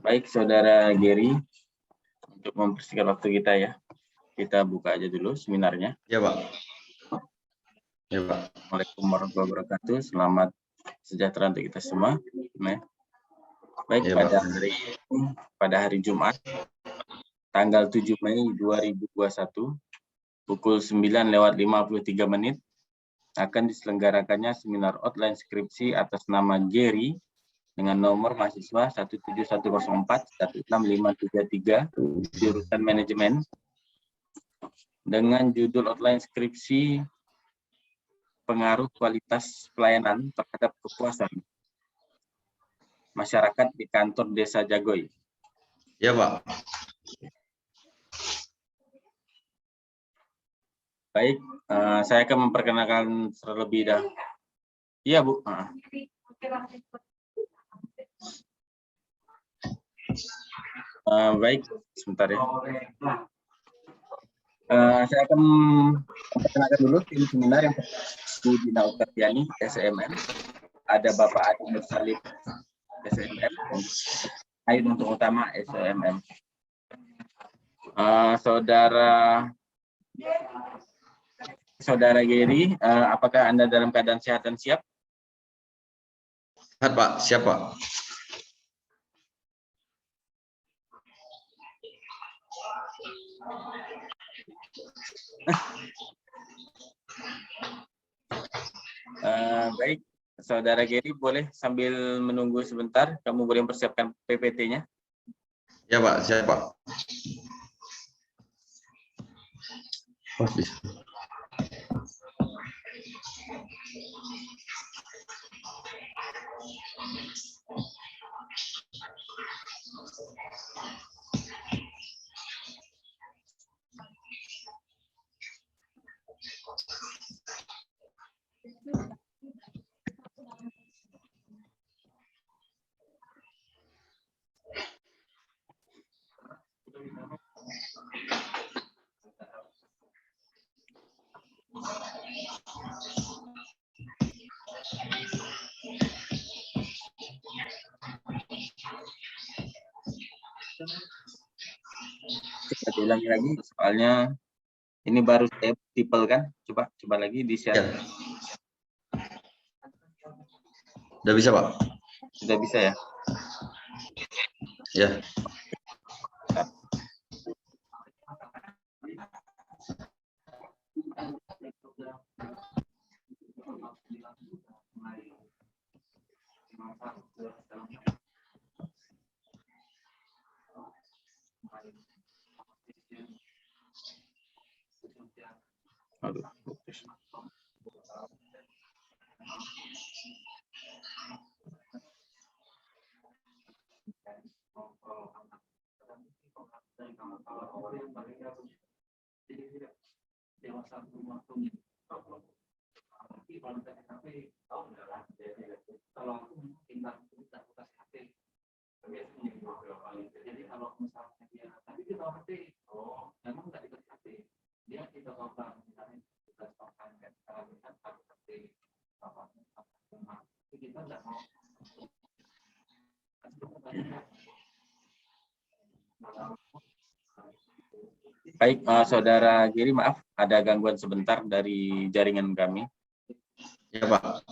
Baik, Saudara Gary, untuk mempersingkat waktu kita ya, kita buka aja dulu seminarnya. Ya, Pak. Ya, Pak. Assalamualaikum warahmatullahi wabarakatuh. Selamat sejahtera untuk kita semua. Baik, ya, pada hari Jumat, tanggal 7 Mei 2021, pukul 9:53 akan diselenggarakannya seminar outline skripsi atas nama Gary dengan nomor mahasiswa 17104-16533 jurusan manajemen dengan judul outline skripsi pengaruh kualitas pelayanan terhadap kepuasan masyarakat di kantor Desa Jagoy. Ya, Pak. Baik, saya akan memperkenalkan terlebih dahulu. Iya, Bu. Baik, sebentar ya. Saya akan memperkenalkan dulu tim seminar yang Bu Dina Utatiani, SMM. Ada Bapak Adi Nursalib, SMM. Ayun untuk utama, SMM. Saudara Gary, apakah Anda dalam keadaan sehat dan siap? Sehat, Pak. Siap, Pak. Baik, Saudara Gary, boleh sambil menunggu sebentar, kamu boleh mempersiapkan PPT-nya? Ya, Pak. Siap, Pak. Coba diulangi lagi, soalnya ini baru saya tipel kan. Coba lagi di share. Ya. Udah bisa, Pak? Sudah bisa ya? Ya. Aduh, putus. Baik, Saudara Giri, maaf ada gangguan sebentar dari jaringan kami. Ya, Pak.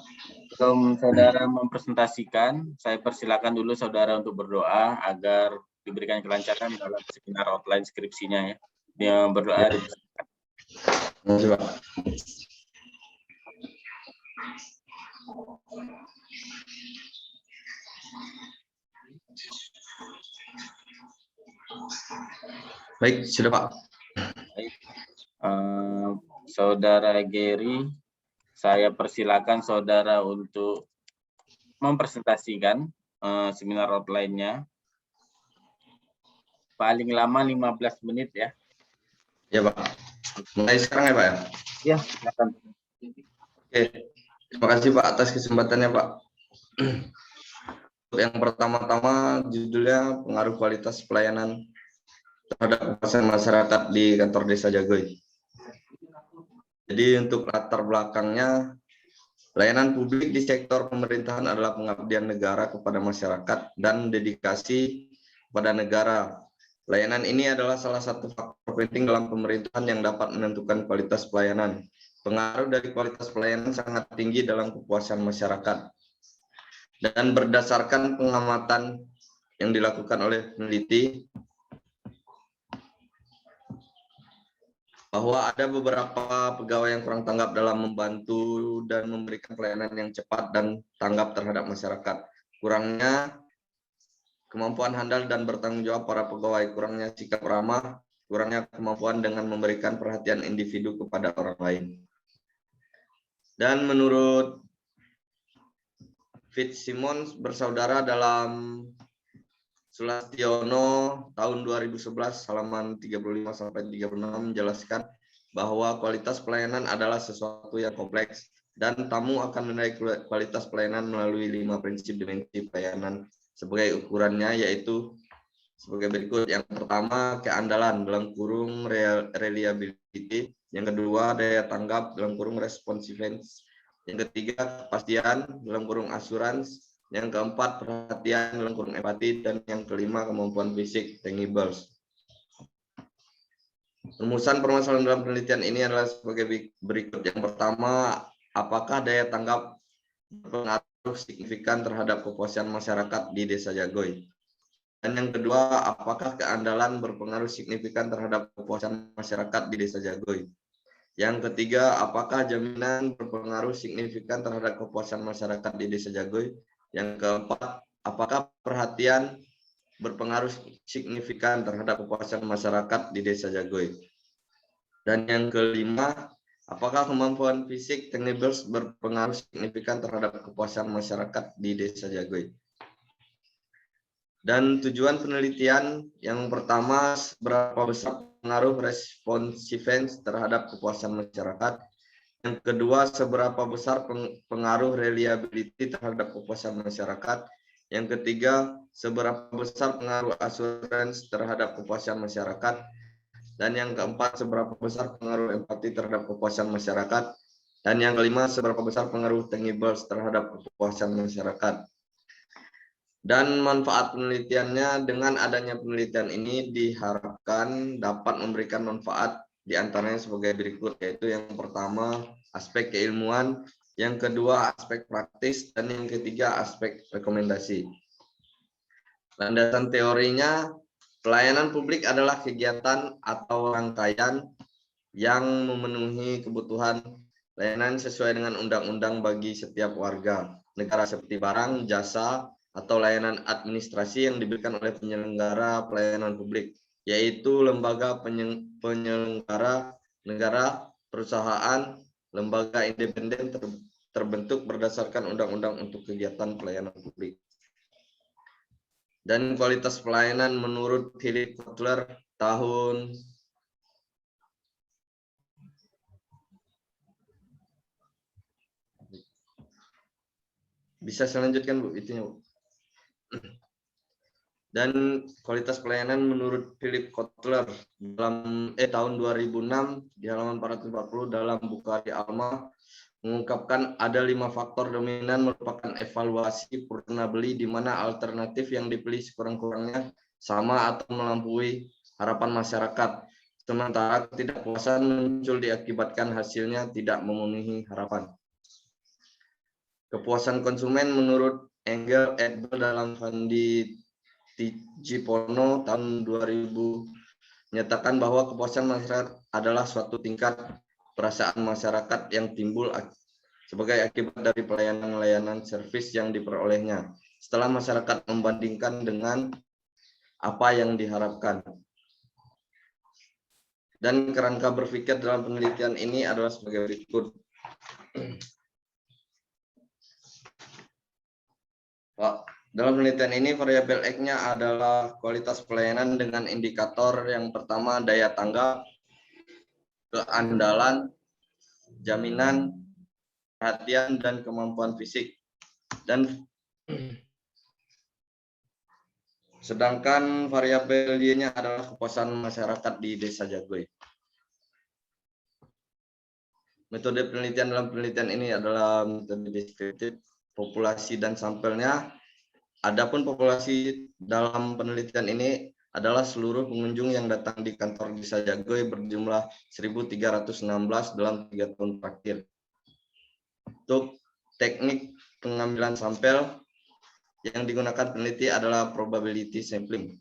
Sebelum Saudara mempresentasikan, saya persilakan dulu Saudara untuk berdoa agar diberikan kelancaran dalam seminar outline skripsinya ya. Dia berdoa. Ya. Terima kasih, Pak. Baik, sudah, Pak. Baik. Saudara Gary, saya persilakan Saudara untuk mempresentasikan seminar outline-nya. Paling lama 15 menit ya. Ya, Pak. Mulai sekarang ya, Pak ya? Ya, silakan. Oke. Terima kasih, Pak, atas kesempatannya, Pak. Yang pertama-tama judulnya pengaruh kualitas pelayanan terhadap kepuasan masyarakat di kantor Desa Jagoy. Jadi untuk latar belakangnya, Pelayanan publik di sektor pemerintahan adalah pengabdian negara kepada masyarakat dan dedikasi kepada negara. Pelayanan ini adalah salah satu faktor penting dalam pemerintahan yang dapat menentukan kualitas pelayanan. Pengaruh dari kualitas pelayanan sangat tinggi dalam kepuasan masyarakat. Dan berdasarkan pengamatan yang dilakukan oleh peneliti, bahwa ada beberapa pegawai yang kurang tanggap dalam membantu dan memberikan pelayanan yang cepat dan tanggap terhadap masyarakat. Kurangnya kemampuan handal dan bertanggung jawab para pegawai, kurangnya sikap ramah, kurangnya kemampuan dengan memberikan perhatian individu kepada orang lain. Dan menurut Fitzsimmons bersaudara dalam Sulastiono tahun 2011 halaman 35 sampai 36 menjelaskan bahwa kualitas pelayanan adalah sesuatu yang kompleks dan tamu akan menilai kualitas pelayanan melalui 5 prinsip dimensi pelayanan sebagai ukurannya, yaitu sebagai berikut. Yang pertama, keandalan dalam kurung reliability. Yang kedua, daya tanggap dalam kurung responsiveness. Yang ketiga, kepastian dalam kurung assurance. Yang keempat, perhatian dalam kurung empati, dan yang kelima, kemampuan fisik tangibles. Rumusan permasalahan dalam penelitian ini adalah sebagai berikut. Yang pertama, apakah daya tanggap berpengaruh signifikan terhadap kepuasan masyarakat di Desa Jagoy? Dan yang kedua, apakah keandalan berpengaruh signifikan terhadap kepuasan masyarakat di Desa Jagoy? Yang ketiga, apakah jaminan berpengaruh signifikan terhadap kepuasan masyarakat di Desa Jagoy? Yang keempat, apakah perhatian berpengaruh signifikan terhadap kepuasan masyarakat di Desa Jagoy? Dan yang kelima, apakah kemampuan fisik tangibles berpengaruh signifikan terhadap kepuasan masyarakat di Desa Jagoy? Dan tujuan penelitian yang pertama, seberapa besar pengaruh responsiveness terhadap kepuasan masyarakat. Yang kedua, seberapa besar pengaruh reliability terhadap kepuasan masyarakat. Yang ketiga, seberapa besar pengaruh assurance terhadap kepuasan masyarakat. Dan yang keempat, seberapa besar pengaruh empati terhadap kepuasan masyarakat. Dan yang kelima, seberapa besar pengaruh tangibles terhadap kepuasan masyarakat. Dan manfaat penelitiannya, dengan adanya penelitian ini diharapkan dapat memberikan manfaat diantaranya sebagai berikut, yaitu yang pertama aspek keilmuan, yang kedua aspek praktis, dan yang ketiga aspek rekomendasi. Landasan teorinya, pelayanan publik adalah kegiatan atau rangkaian yang memenuhi kebutuhan pelayanan sesuai dengan undang-undang bagi setiap warga negara seperti barang, jasa, atau layanan administrasi yang diberikan oleh penyelenggara pelayanan publik, yaitu lembaga penyelenggara negara, perusahaan, lembaga independen terbentuk berdasarkan undang-undang untuk kegiatan pelayanan publik. Dan kualitas pelayanan menurut Philip Kotler tahun bisa saya lanjutkan Bu itunya Bu. Dan kualitas pelayanan menurut Philip Kotler dalam tahun 2006 di halaman 440 dalam buku Ari Alma mengungkapkan ada 5 faktor dominan merupakan evaluasi purna beli di mana alternatif yang dipilih sekurang-kurangnya sama atau melampaui harapan masyarakat. Sementara ketidakpuasan muncul diakibatkan hasilnya tidak memenuhi harapan. Kepuasan konsumen menurut Engel et al. Dalam Fandi Tijipono tahun 2000 menyatakan bahwa kepuasan masyarakat adalah suatu tingkat perasaan masyarakat yang timbul sebagai akibat dari pelayanan-layanan servis yang diperolehnya setelah masyarakat membandingkan dengan apa yang diharapkan. Dan kerangka berpikir dalam penelitian ini adalah sebagai berikut. Dalam penelitian ini variabel X-nya adalah kualitas pelayanan dengan indikator yang pertama daya tanggap, keandalan, jaminan, perhatian, dan kemampuan fisik. Dan sedangkan variabel Y-nya adalah kepuasan masyarakat di Desa Jagoy. Metode penelitian dalam penelitian ini adalah metode deskriptif, populasi dan sampelnya. Adapun populasi dalam penelitian ini adalah seluruh pengunjung yang datang di kantor Desa Jagoy berjumlah 1.316 dalam 3 tahun terakhir. Untuk teknik pengambilan sampel yang digunakan peneliti adalah probability sampling.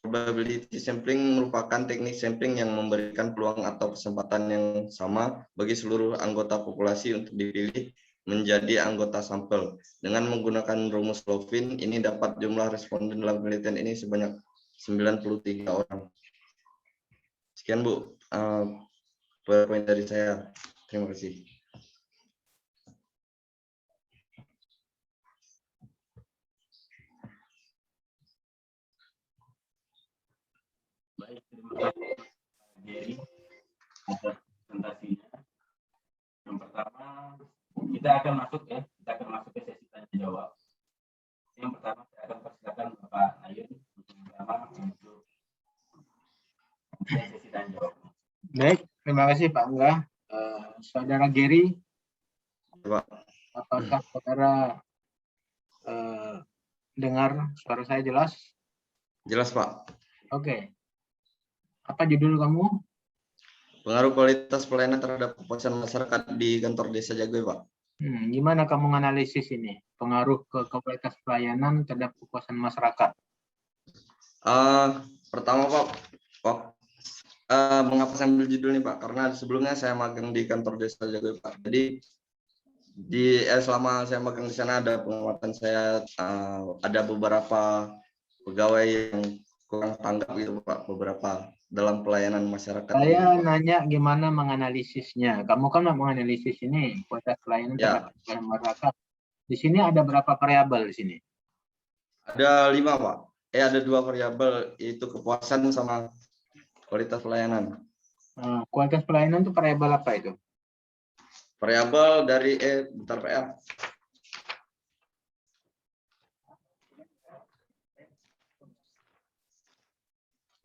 Probability sampling merupakan teknik sampling yang memberikan peluang atau kesempatan yang sama bagi seluruh anggota populasi untuk dipilih menjadi anggota sampel. Dengan menggunakan rumus Lovin, ini dapat jumlah responden dalam penelitian ini sebanyak 93 orang. Sekian Bu, poin dari saya. Terima kasih. Baik, terima kasih Pak Jerry atas presentasinya. Yang pertama, kita akan masuk ke sesi tanya jawab. Yang pertama, saya akan persilakan Bapak Ayun untuk sesi tanya jawab. Baik, terima kasih Pak Angga. Saudara Gary, Pak. apakah saudara dengar suara saya jelas? Jelas Pak. Oke. Apa judul kamu? Pengaruh kualitas pelayanan terhadap kepuasan masyarakat di kantor Desa Jagoy, Pak. Gimana kamu menganalisis ini? Pengaruh ke kualitas pelayanan terhadap kepuasan masyarakat? Pertama Pak, mengapa saya ambil judul ini Pak? Karena sebelumnya saya magang di kantor Desa Jagoy, Pak. Jadi selama saya magang di sana ada pengamatan saya, ada beberapa pegawai yang kurang tanggap gitu Pak, beberapa dalam pelayanan masyarakat. Saya nanya gimana menganalisisnya. Kamu kan menganalisis ini kualitas pelayanan terhadap masyarakat. Di sini ada berapa variabel di sini? Ada 5 Pak. Ada 2 variabel, yaitu kepuasan sama kualitas pelayanan. Kualitas pelayanan itu variabel apa itu? Variabel dari bentar Pak ya.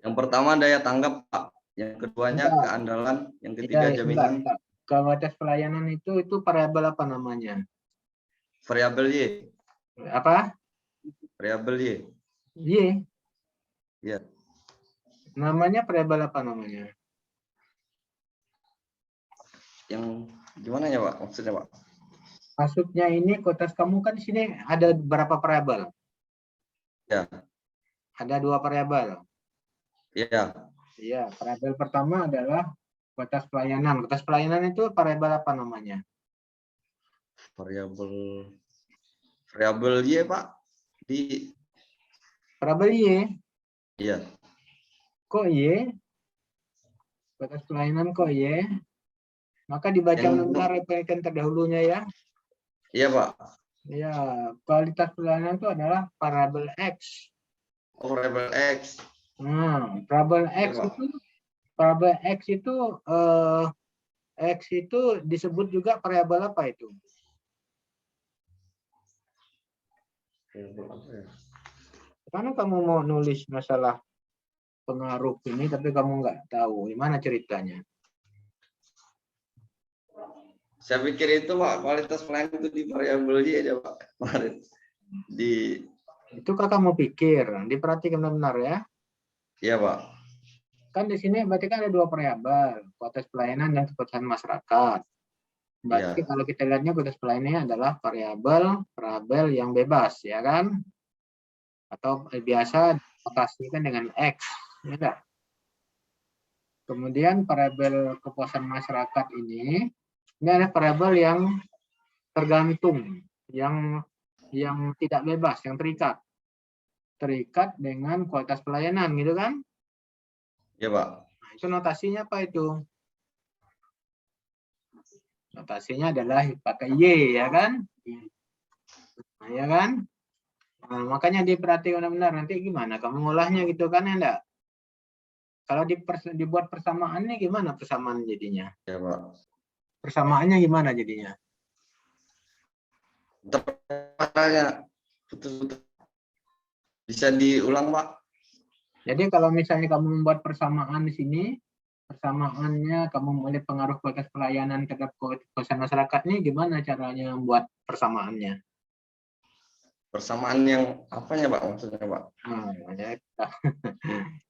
Yang pertama daya tanggap Pak, yang keduanya keandalan, yang ketiga jaminan. Kualitas pelayanan itu variabel apa namanya? Variabel Y. Apa? Variabel Y. Y. Ya. Namanya variabel apa namanya? Yang gimana ya Pak? Maksudnya Pak? Maksudnya ini kualitas kamu kan di sini ada berapa variabel? Ya. Ada 2 variabel. Iya. Iya, variabel pertama adalah kualitas pelayanan. Kualitas pelayanan itu variabel apa namanya? Variabel Y Pak. Di Variabel Y. Iya. Kok Y? Kualitas pelayanan kok Y? Maka dibaca ulang referensi terdahulunya ya. Iya Pak. Ya, kualitas pelayanan itu adalah variabel X. Variabel X. Variabel X itu disebut juga variabel apa itu? Karena kamu mau nulis masalah pengaruh ini tapi kamu nggak tahu gimana ceritanya? Saya pikir itu Pak, kualitas pelayanan itu di variabel Y aja Pak. Itu kakak mau pikir, diperhatikan benar-benar ya. Iya Pak. Kan di sini berarti kan ada 2 variabel, kualitas pelayanan dan kepuasan masyarakat. Berarti kalau kita lihatnya kualitas pelayanannya adalah variabel yang bebas, ya kan? Atau biasa dinotasikan dengan X, ya enggak? Kemudian variabel kepuasan masyarakat ini ada variabel yang tergantung, yang tidak bebas, yang terikat dengan kualitas pelayanan, gitu kan? Iya Pak. Nah, itu notasinya apa itu? Notasinya adalah pakai Y, ya kan? Nah, ya kan? Nah, makanya diperhatikan benar-benar. Nanti gimana? Kamu ngolahnya gitu kan, ya enggak? Kalau dibuat persamaannya gimana persamaan jadinya? Ya Pak. Persamaannya gimana jadinya? Betul-betul. Bisa diulang Pak? Jadi kalau misalnya kamu membuat persamaan di sini, persamaannya kamu melihat pengaruh kualitas pelayanan terhadap kepuasan masyarakat ini gimana caranya membuat persamaannya? Persamaan yang apanya Pak maksudnya Pak? Ya.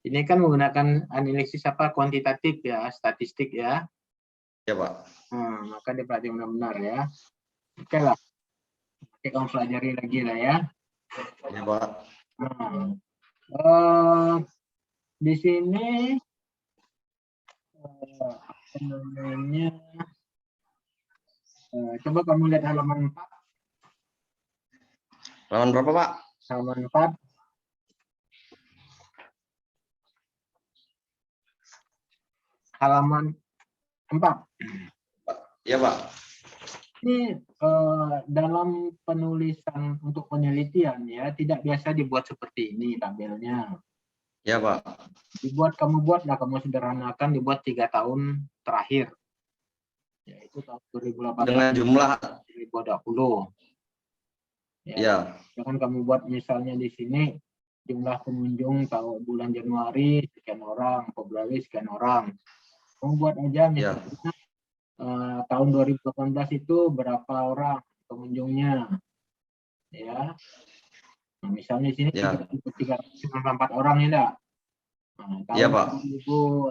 Ini kan menggunakan analisis apa kuantitatif ya, statistik ya. Ya Pak. Maka dipelajari benar-benar ya. Oke lah. Oke, kamu pelajari lagi lah ya. Ya Pak. Di sini apa namanya? Coba kamu lihat halaman 4. Halaman berapa Pak? Halaman 4. Halaman 4. Ya Pak. Ini dalam penulisan untuk penelitian ya tidak biasa dibuat seperti ini tabelnya. Ya Pak. Kamu buatlah, kamu sederhanakan, dibuat 3 tahun terakhir. Yaitu tahun 2018 dengan jumlah 2020. Ya. Jangan kamu buat misalnya di sini jumlah pengunjung tahun bulan Januari sekian orang, Februari sekian orang. Kamu buat aja misalnya tahun 2018 itu berapa orang pengunjungnya, ya. Nah, misalnya di sini 394 orang ya, enggak? Nah, tahun Ya, Pak.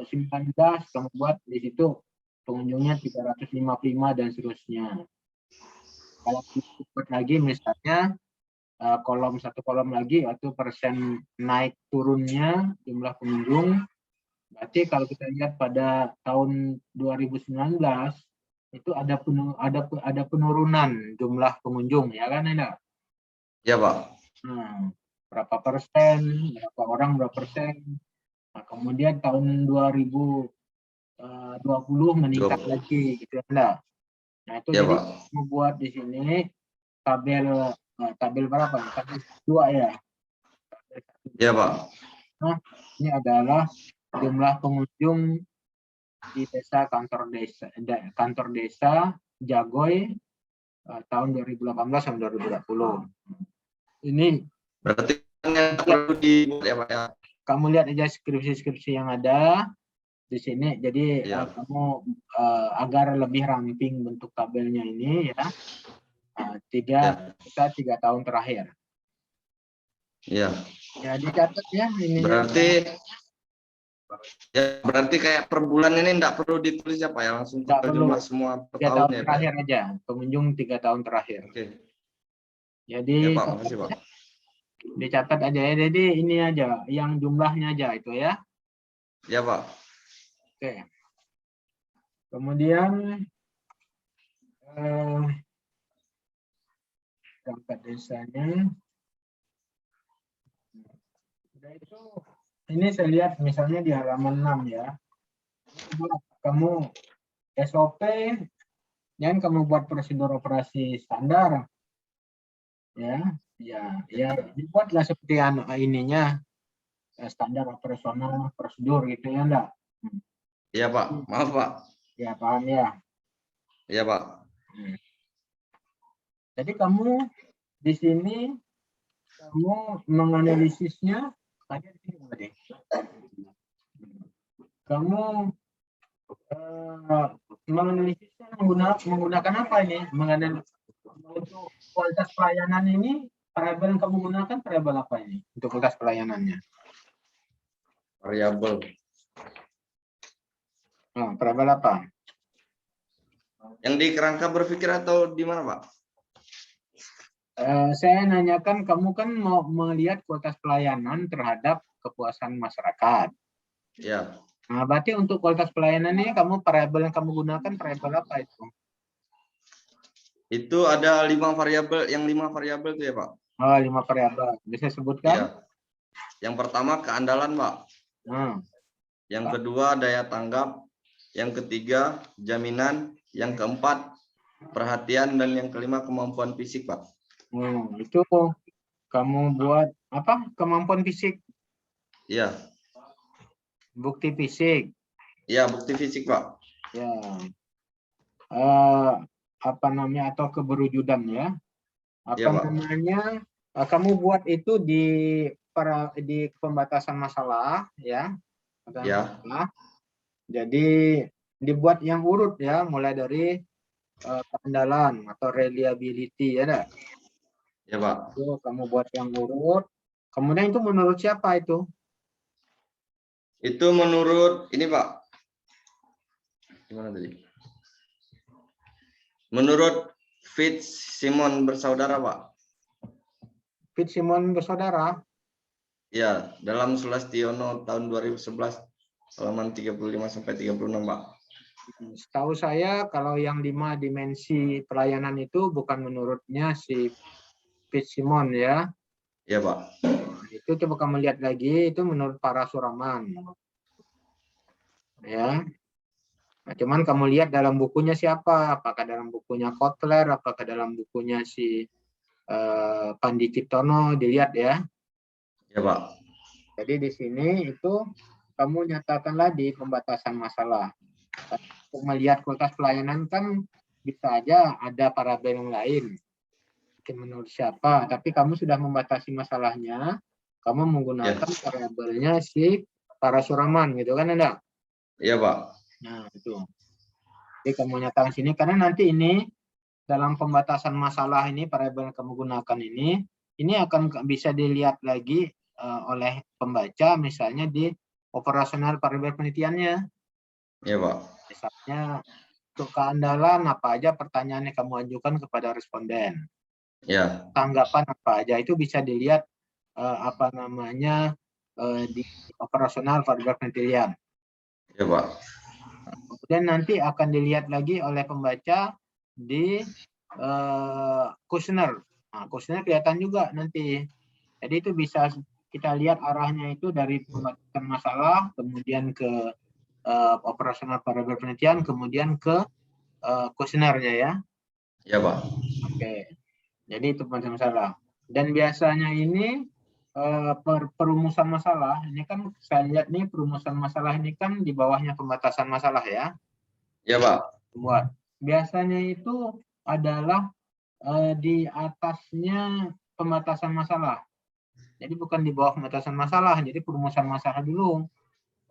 2019 kamu buat di situ pengunjungnya 355 dan seterusnya. Kalau kita lagi misalnya satu kolom lagi atau persen naik turunnya jumlah pengunjung. Berarti kalau kita lihat pada tahun 2019 itu ada penurunan jumlah pengunjung, ya kan, enggak? Ya, Pak. Berapa persen, berapa orang, berapa persen. Nah, kemudian tahun 2020 meningkat lagi, gitu enggak? Nah, itu ya, jadi Pak. membuat di sini tabel berapa? Tabel 2 ya. Ya, Pak. Nah, ini adalah jumlah pengunjung di kantor desa Jagoy tahun 2018 sampai 2020. Ini berarti yang perlu dibuat ya Pak ya. Kamu lihat aja skripsi-skripsi yang ada di sini. Jadi kamu agar lebih ramping bentuk tabelnya ini ya. Tiga tahun terakhir. Iya. Ya dicatat ya ini. Berarti kayak per bulan ini enggak perlu ditulis ya Pak ya, langsung kita jumlah semua per 3 tahun ya, terakhir Pak. aja, pengunjung 3 tahun terakhir. Oke. Jadi ya Pak, makasih Pak. Dicatat aja ya. Jadi ini aja yang jumlahnya aja itu ya. Ya Pak. Oke. Kemudian perangkat desanya. Udah itu, ini saya lihat misalnya di halaman 6 ya. Kamu SOP, dan kamu buat prosedur operasi standar. Ya, dibuatlah seperti ininya standar operasional prosedur gitu ya enggak? Iya Pak, maaf Pak. Ya paham ya. Iya Pak. Jadi kamu di sini kamu menganalisisnya kamu menganalisisnya menggunakan apa ini? Untuk kualitas pelayanan ini, variabel yang kamu gunakan variabel apa ini untuk kualitas pelayanannya? Variabel. Variabel apa? Yang di kerangka berpikir atau di mana Pak? Saya nanyakan, kamu kan mau melihat kualitas pelayanan terhadap kepuasan masyarakat. Ya. Nah, berarti untuk kualitas pelayanan ini kamu variabel yang kamu gunakan variabel apa itu? Itu ada 5 variabel, yang 5 variabel itu ya Pak. 5 variabel. Bisa sebutkan? Ya. Yang pertama keandalan Pak. Yang kedua daya tanggap. Yang ketiga jaminan. Yang keempat perhatian, dan yang kelima kemampuan fisik Pak. Itu kamu buat apa? Kemampuan fisik? Iya. Bukti fisik? Iya, bukti fisik Pak. Ya. Apa namanya, atau keberwujudan ya? Namanya? Kamu buat itu di pembatasan masalah ya? Ya. Jadi dibuat yang urut ya, mulai dari keandalan atau reliability ya dah. Ya Pak. Itu kamu buat yang urut. Kemudian itu menurut siapa itu? Itu menurut ini Pak. Gimana tadi? Menurut Fitzsimon bersaudara Pak. Fitzsimon bersaudara. Ya, dalam Sulastiono tahun 2011 halaman 35 sampai 36 Pak. Setahu saya kalau yang 5 dimensi pelayanan itu bukan menurutnya si Fitzsimon ya. Ya Pak. Itu coba kamu lihat lagi, itu menurut Parasuraman. Ya. Nah, cuman kamu lihat dalam bukunya siapa? Apakah dalam bukunya Kotler, apakah dalam bukunya si Pandi Ciptono, dilihat ya. Ya Pak. Jadi di sini itu kamu nyatakanlah di pembatasan masalah. Untuk melihat kualitas pelayanan kan bisa aja ada parabel yang lain. Mungkin menurut siapa, tapi kamu sudah membatasi masalahnya, kamu menggunakan parabelnya si Parasuraman gitu kan Anda? Iya Pak. Nah, itu. Jadi kamu nyatakan sini karena nanti ini dalam pembatasan masalah ini parabel yang kamu gunakan ini akan bisa dilihat lagi oleh pembaca misalnya di operasional parabel penelitiannya. Iya Pak. Misalnya untuk keandalan apa aja pertanyaan yang kamu ajukan kepada responden. Ya. Tanggapan apa aja itu bisa dilihat di operasional parabel penelitian. Ya Pak. Kemudian nanti akan dilihat lagi oleh pembaca di kuesioner. Nah, kuesioner kelihatan juga nanti. Jadi itu bisa kita lihat arahnya itu dari pembatasan masalah, kemudian ke operasional parabel penelitian, kemudian ke kuesionernya ya. Ya Pak. Oke. Jadi itu pembatasan masalah. Dan biasanya ini perumusan masalah, ini kan saya lihat nih perumusan masalah ini kan di bawahnya pembatasan masalah ya. Ya Pak. Buat. Biasanya itu adalah di atasnya pembatasan masalah. Jadi bukan di bawah pembatasan masalah, jadi perumusan masalah dulu.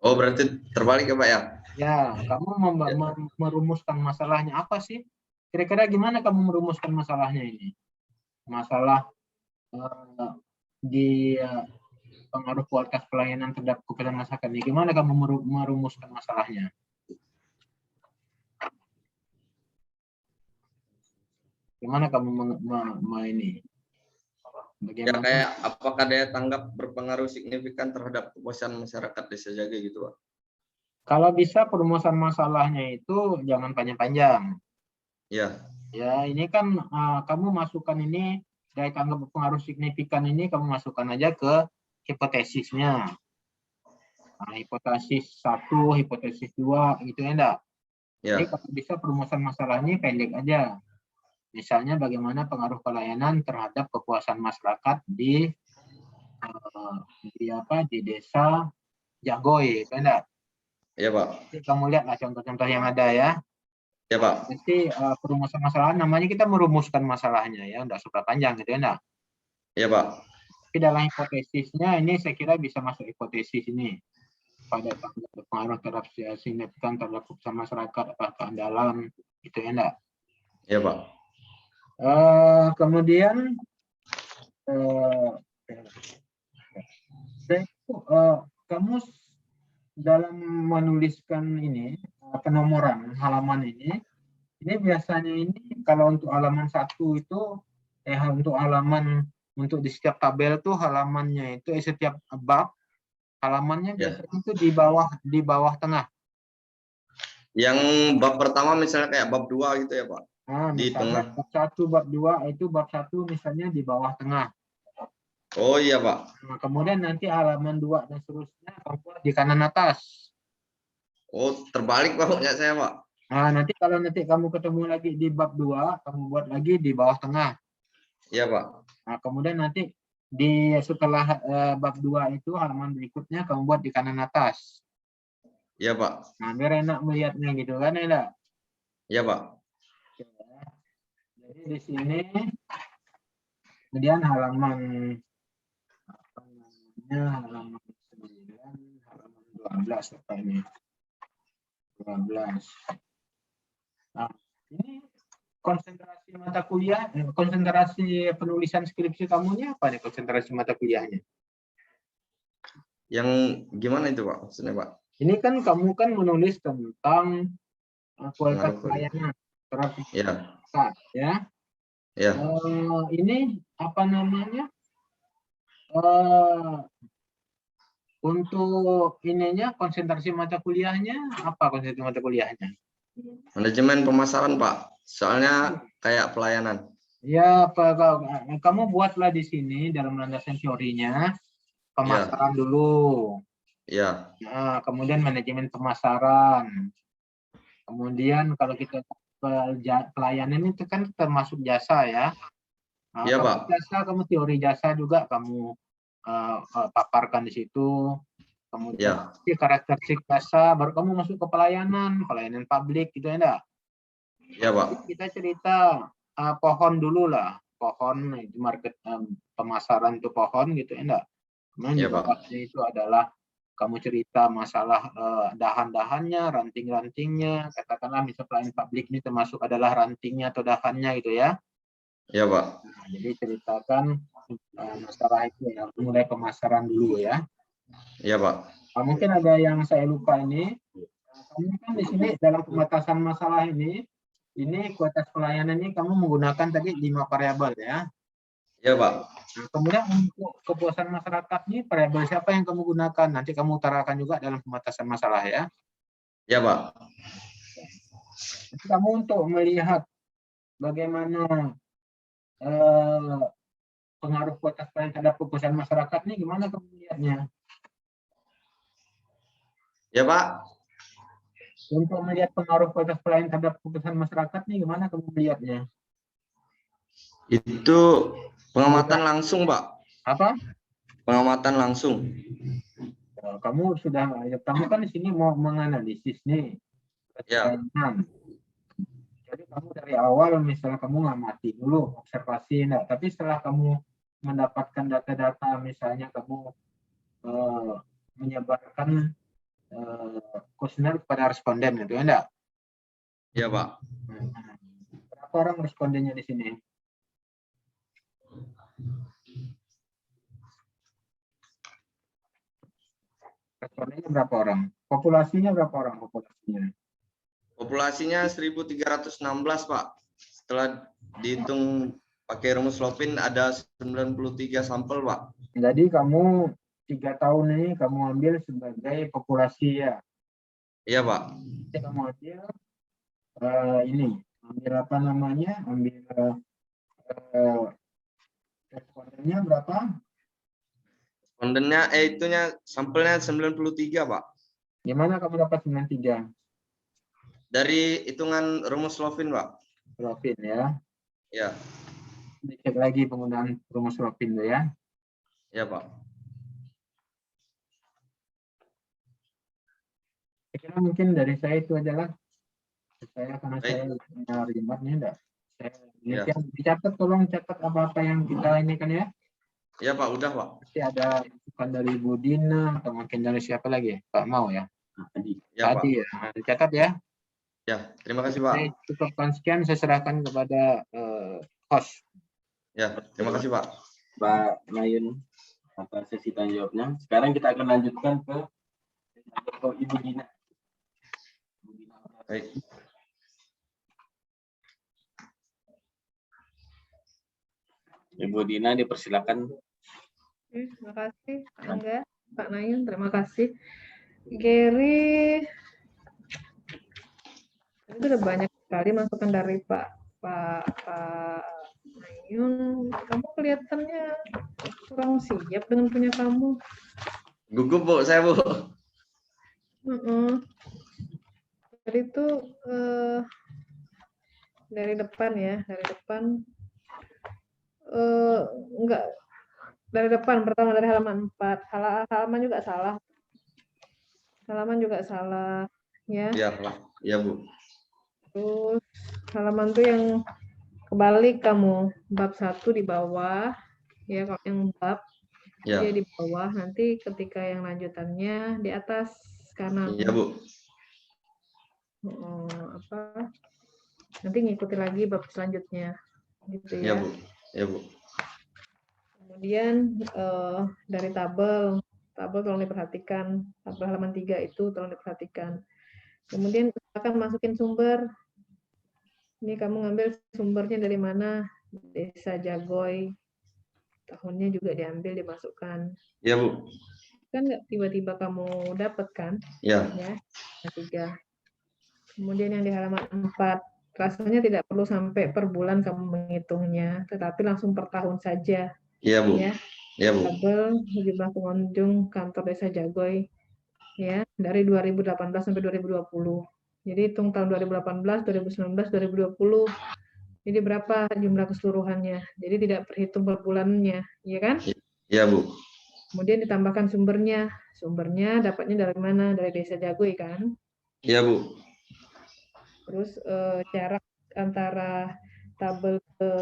Oh, berarti terbalik ya Pak ya? Ya, kamu merumuskan masalahnya apa sih? Kira-kira gimana kamu merumuskan masalahnya ini? Masalah di pengaruh kualitas pelayanan terhadap kebutuhan masyarakat ini. Gimana kamu merumuskan masalahnya? Gimana kamu ini? Ya Bagaimana? kayak apakah daya tanggap berpengaruh signifikan terhadap kepuasan masyarakat desa Jage gitu Pak? Kalau bisa perumusan masalahnya itu jangan panjang-panjang. Ya. Ya, ini kan kamu masukkan ini daya tanggap berpengaruh signifikan ini kamu masukkan aja ke hipotesisnya. Nah, hipotesis 1, hipotesis 2 gitu ya enggak? Jadi Ya. kalau bisa perumusan masalahnya pendek aja. Misalnya bagaimana pengaruh pelayanan terhadap kepuasan masyarakat di desa Jagoy, kan enggak? Ya Pak. Jadi kamu lihatlah contoh-contoh yang ada ya. Ya Pak. Nanti perumusan masalah namanya kita merumuskan masalahnya ya, enggak super panjang gitu ya enggak? Ya Pak. Tapi dalam hipotesisnya ini saya kira bisa masuk hipotesis ini. Pada pengaruh terhadap signifikan terhadap kepuasan masyarakat atau keandalan gitu ya enggak? Ya Pak. Kemudian kamu dalam menuliskan ini penomoran halaman ini biasanya ini kalau untuk halaman 1 itu untuk halaman untuk di setiap tabel tuh halamannya itu setiap bab halamannya biasanya itu di bawah tengah. Yang bab pertama misalnya kayak bab 2 gitu ya Pak? Nah, Di misalnya tengah. bab 1, bab 2 itu bab 1 misalnya di bawah tengah. Oh iya Pak. Nah, kemudian nanti halaman 2 dan seterusnya kamu buat di kanan atas. Oh terbalik Pak punya saya Pak. Nah, nanti kalau kamu ketemu lagi di bab 2, kamu buat lagi di bawah tengah. Iya Pak. Nah, kemudian nanti setelah bab 2 itu halaman berikutnya kamu buat di kanan atas. Iya Pak. Nah, biar enak melihatnya gitu kan ya. Iya Pak. Jadi di sini kemudian halaman 9, halaman 12 apa ini. 12. Nah, ini konsentrasi mata kuliah, konsentrasi penulisan skripsi kamunya apa nih konsentrasi mata kuliahnya? Yang gimana itu Pak? Maksudnya Pak? Ini kan kamu kan menulis tentang kualitas Pengaruh pelayanan terhadap Ya, masyarakat, ya. ya. Ini apa namanya? Eh, untuk ininya konsentrasi mata kuliahnya apa konsentrasi mata kuliahnya? Manajemen pemasaran Pak. Soalnya kayak pelayanan. Ya, kamu buatlah di sini dalam landasan teorinya pemasaran dulu. Ya, Nah, kemudian manajemen pemasaran. Kemudian kalau kita pelayanan itu kan termasuk jasa ya. Nah, iya kamu Pak. jasa, kamu teori jasa juga kamu paparkan di situ. Kemudian Ya, karakteristik jasa, baru kamu masuk ke pelayanan publik gitu ya enggak? iya Pak. Kita cerita pohon dulu lah, pohon itu market pemasaran itu pohon gitu ya enggak? Kemudian di Iya Pak. bawahnya itu adalah kamu cerita masalah dahan-dahannya, ranting-rantingnya, katakanlah misal pelayanan publik ini termasuk adalah rantingnya atau dahannya gitu ya. Iya Pak. Nah, jadi ceritakan masalah itu ya, mulai pemasaran dulu ya. Iya Pak. Mungkin ada yang saya lupa ini. Kamu kan di sini dalam pembatasan masalah ini kualitas pelayanan ini kamu menggunakan tadi 5 variabel ya. Iya Pak. Nah, kemudian untuk kepuasan masyarakat ini variabel siapa yang kamu gunakan? Nanti kamu utarakan juga dalam pembatasan masalah ya. Iya Pak. Jadi kamu untuk melihat bagaimana pengaruh kualitas pelayanan terhadap kepuasan masyarakat ini gimana kamu melihatnya? Ya Pak. Untuk melihat pengaruh kualitas pelayanan terhadap kepuasan masyarakat ini gimana kamu melihatnya? Itu pengamatan langsung Pak. Apa? Pengamatan langsung. Kamu kan di sini mau menganalisis nih Ya. pelayanan. Jadi kamu dari awal misalnya kamu ngamati dulu, observasi, enggak. Tapi setelah kamu mendapatkan data-data, misalnya kamu menyebarkan kuesioner kepada responden, itu enggak? Iya Pak. Berapa orang respondennya di sini? Respondennya berapa orang? Populasinya berapa orang populasinya? Populasinya 1316 Pak. Setelah dihitung pakai rumus Lopin ada 93 sampel Pak. Jadi kamu 3 tahun ini kamu ambil sebagai populasi ya. Iya Pak. Jadi kamu ambil ambil apa namanya? Ambil respondennya berapa? Respondennya itunya sampelnya 93 Pak. Gimana kamu dapat 93? Dari hitungan rumus Lopin Pak. Profil ya. Ya. Dicek lagi penggunaan rumus Robin ya. Ya Pak. Saya kira mungkin dari saya itu adalah karena Baik. saya punya rimatnya enggak. Ya. Dicatat, tolong catat apa-apa yang kita ini kan ya. Ya Pak, udah Pak. Pasti ada bukan dari Bu Dina atau mungkin dari siapa lagi? Pak Mau ya. Ya Pak. Tadi ya. Nah, dicatat ya. Ya, terima kasih Pak. Saya cukupkan sekian, saya serahkan kepada host. Ya, terima kasih Pak. Pak Mayun atas sesi tanya jawabnya. Sekarang kita akan lanjutkan ke Ibu Dina. Baik. Ibu Dina dipersilakan. Terima kasih Pak Angga, Pak Nayun, terima kasih. Gary, itu udah banyak sekali masukan dari Pak Nayun. Kamu kelihatannya kurang siap dengan punya kamu. Gugup Bu, saya Bu. Jadi itu dari depan ya, enggak dari depan, pertama dari halaman 4. Halaman juga salah. Ya. Ya Bu. Terus halaman tuh yang kebalik kamu, bab 1 di bawah, ya kalau yang bab Ya. dia di bawah, nanti ketika yang lanjutannya di atas kanan. Iya Bu. nanti ngikuti lagi bab selanjutnya gitu Ya, ya. Bu. Ya, Bu. Kemudian dari tabel tolong diperhatikan, tabel halaman 3 itu tolong diperhatikan. Kemudian akan masukin sumber. Ini kamu ngambil sumbernya dari mana? Desa Jagoy. Tahunnya juga diambil, dimasukkan. Ya, Bu. Kan nggak tiba-tiba kamu dapat kan? Ya. Ya, 3. Kemudian yang di halaman 4. Rasanya tidak perlu sampai per bulan kamu menghitungnya, tetapi langsung per tahun saja. Ya, Bu. Ya. Ya, Bu. Tabel jumlah pengunjung kantor Desa Jagoy ya dari 2018 sampai 2020. Jadi hitung tahun 2018, 2019, 2020. Jadi berapa jumlah keseluruhannya? Jadi tidak terhitung per bulannya, ya kan? Ya, Bu. Kemudian ditambahkan sumbernya. Sumbernya dapatnya dari mana? Dari Desa Jagoy kan? Ya, Bu. Terus jarak antara tabel ke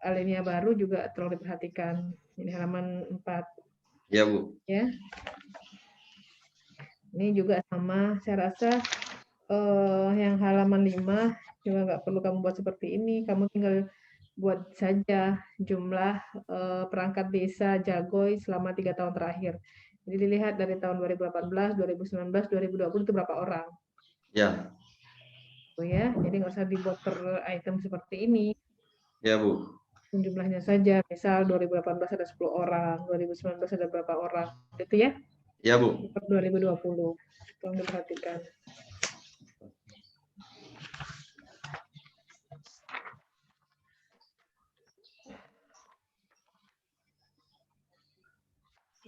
alinea baru juga tolong diperhatikan. Ini halaman 4. Ya, Bu. Ya. Ini juga sama, saya rasa yang halaman 5 juga nggak perlu kamu buat seperti ini. Kamu tinggal buat saja jumlah perangkat desa Jagoy selama 3 tahun terakhir. Jadi dilihat dari tahun 2018, 2019, 2020 itu berapa orang. Ya. Ya, jadi nggak usah dibuat per item seperti ini. Ya, Bu. Jumlahnya saja, misal 2018 ada 10 orang, 2019 ada berapa orang, gitu ya. Ya, Bu. Per 2020, tolong diperhatikan.